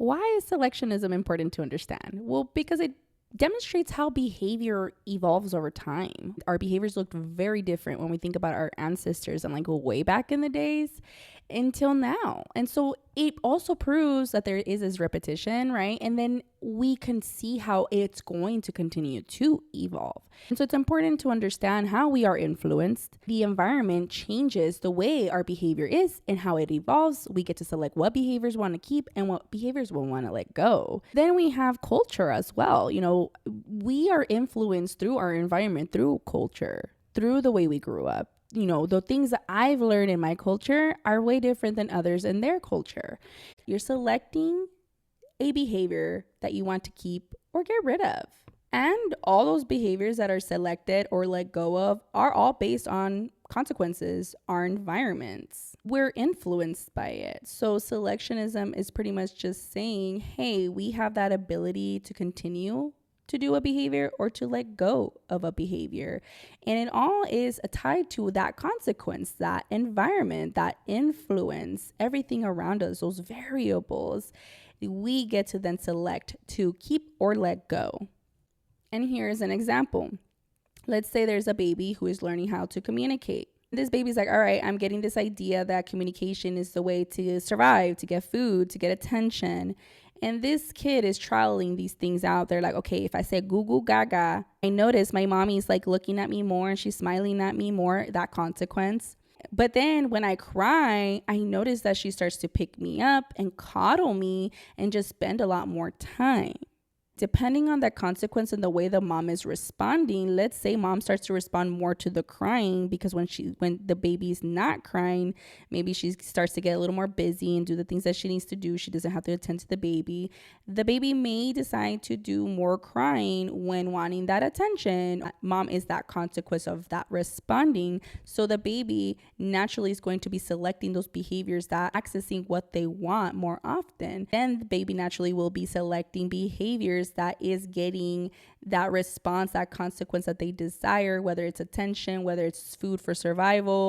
why is selectionism important to understand? Well, because it demonstrates how behavior evolves over time. Our behaviors looked very different when we think about our ancestors and like way back in the days until now. And so it also proves that there is this repetition, right? And then we can see how it's going to continue to evolve. And so it's important to understand how we are influenced. The environment changes the way our behavior is and how it evolves. We get to select what behaviors we want to keep and what behaviors we want to let go. Then we have culture as well. You know, we are influenced through our environment, through culture, through the way we grew up. You know, the things that I've learned in my culture are way different than others in their culture. You're selecting a behavior that you want to keep or get rid of. And all those behaviors that are selected or let go of are all based on consequences, our environments. We're influenced by it. So selectionism is pretty much just saying, hey, we have that ability to continue to do a behavior or to let go of a behavior. And it all is tied to that consequence, that environment, that influence, everything around us, those variables. We get to then select to keep or let go. And here's an example. Let's say there's a baby who is learning how to communicate. This baby's like, all right, I'm getting this idea that communication is the way to survive, to get food, to get attention. And this kid is trialing these things out. They're like, okay, if I say goo goo gaga, I notice my mommy's like looking at me more and she's smiling at me more, that consequence. But then when I cry, I notice that she starts to pick me up and coddle me and just spend a lot more time. Depending on the consequence and the way the mom is responding, let's say mom starts to respond more to the crying because when the baby's not crying, maybe she starts to get a little more busy and do the things that she needs to do. She doesn't have to attend to the baby. The baby may decide to do more crying when wanting that attention. Mom is that consequence of that responding. So the baby naturally is going to be selecting those behaviors that accessing what they want more often. Then the baby naturally will be selecting behaviors that is getting that response, that consequence that they desire, whether it's attention, whether it's food for survival.